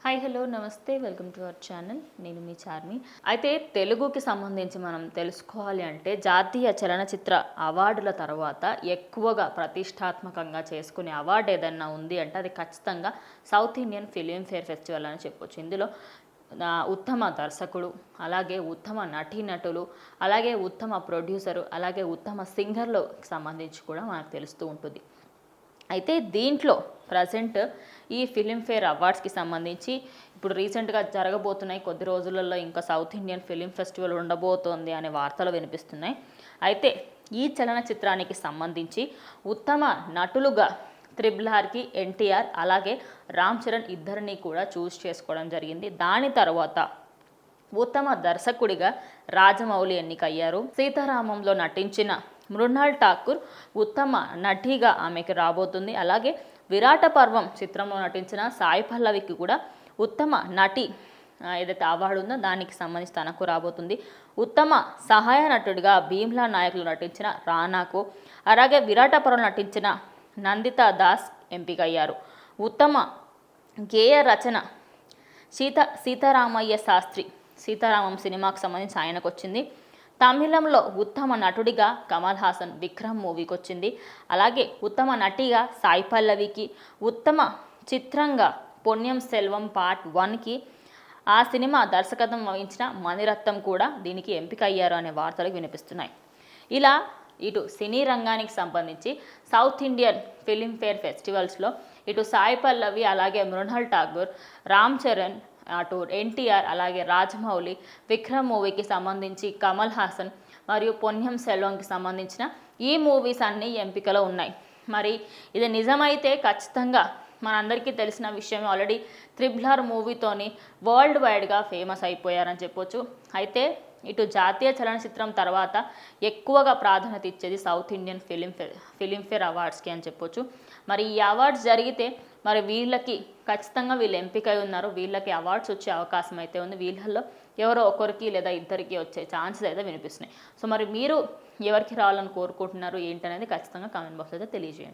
Hi hello నమస్తే welcome to our channel. నేను మీ చార్మి. అయితే తెలుగుకి సంబంధించి మనం తెలుసుకోవాలి అంటే జాతీయ చలనచిత్ర అవార్డుల తర్వాత ఎక్కువగా ప్రతిష్టాత్మకంగా చేసుకునే అవార్డు ఏదన్నా ఉంది అంటే అది ఖచ్చితంగా south Indian film fair festival అని చెప్పొచ్చు. ఇందులో ఉత్తమ దర్శకుడు, అలాగే ఉత్తమ నటీనటులు, అలాగే ఉత్తమ ప్రొడ్యూసరు, అలాగే ఉత్తమ సింగర్లకు సంబంధించి కూడా మనకు తెలుస్తూ ఉంటుంది. అయితే దీంట్లో ప్రజెంట్ ఈ ఫిలింఫేర్ అవార్డ్స్కి సంబంధించి ఇప్పుడు రీసెంట్గా జరగబోతున్నాయి, కొద్ది రోజులలో ఇంకా సౌత్ ఇండియన్ ఫిలిం ఫెస్టివల్ ఉండబోతోంది అనే వార్తలు వినిపిస్తున్నాయి. అయితే ఈ చలనచిత్రానికి సంబంధించి ఉత్తమ నటులుగా త్రిబుల్ ఎన్టీఆర్ అలాగే రామ్ చరణ్ ఇద్దరిని కూడా చూస్ చేసుకోవడం జరిగింది. దాని తర్వాత ఉత్తమ దర్శకుడిగా రాజమౌళి ఎన్నికయ్యారు. సీతారామంలో నటించిన మృణాల్ ఠాకూర్ ఉత్తమ నటిగా ఆమెకి రాబోతుంది. అలాగే విరాట పర్వం చిత్రంలో నటించిన సాయి పల్లవికి కూడా ఉత్తమ నటి ఏదైతే అవార్డు ఉందో దానికి సంబంధించి తనకు రాబోతుంది. ఉత్తమ సహాయ నటుడిగా భీమ్లా నాయకులు నటించిన రానాకు, అలాగే విరాట పర్వం నటించిన నందితా దాస్ ఎంపికయ్యారు. ఉత్తమ గేయ రచన సీతారామయ్య శాస్త్రి సీతారామం సినిమాకు సంబంధించి ఆయనకు వచ్చింది. తమిళంలో ఉత్తమ నటుడిగా కమల్ హాసన్ విక్రమ్ మూవీకి వచ్చింది. అలాగే ఉత్తమ నటిగా సాయి పల్లవికి, ఉత్తమ చిత్రంగా పొన్నియిన్ సెల్వం పార్ట్ 1కి ఆ సినిమా దర్శకత్వం వహించిన మణిరత్నం కూడా దీనికి ఎంపిక అయ్యారు అనే వార్తలు వినిపిస్తున్నాయి. ఇలా ఇటు సినీ రంగానికి సంబంధించి సౌత్ ఇండియన్ ఫిలిం ఫేర్ ఫెస్టివల్స్లో ఇటు సాయి పల్లవి, అలాగే మృణాల్ ఠాకూర్, రామ్ చరణ్, అటు ఎన్టీఆర్, అలాగే రాజమౌళి, విక్రమ్ మూవీకి సంబంధించి కమల్ హాసన్ మరియు పొన్నియిన్ సెల్వంకి సంబంధించిన ఈ మూవీస్ అన్నీ ఎంపికలో ఉన్నాయి. మరి ఇది నిజమైతే ఖచ్చితంగా మనందరికీ తెలిసిన విషయం, ఆల్రెడీ త్రిబుల్ మూవీతోని వరల్డ్ వైడ్గా ఫేమస్ అయిపోయారని చెప్పొచ్చు. అయితే ఇటు జాతీయ చలనచిత్రం తర్వాత ఎక్కువగా ప్రాధాన్యత ఇచ్చేది సౌత్ ఇండియన్ ఫిలింఫేర్ అవార్డ్స్కి అని చెప్పొచ్చు. మరి ఈ అవార్డ్స్ జరిగితే మరి వీళ్ళకి ఖచ్చితంగా వీళ్ళు ఎంపికై ఉన్నారు, వీళ్ళకి అవార్డ్స్ వచ్చే అవకాశం అయితే ఉంది. వీళ్ళల్లో ఎవరో ఒకరికి లేదా ఇద్దరికి వచ్చే ఛాన్సెస్ అయితే వినిపిస్తున్నాయి. సో మరి మీరు ఎవరికి రావాలని కోరుకుంటున్నారు ఏంటనేది ఖచ్చితంగా కామెంట్ బాక్స్ అయితే తెలియజేయండి.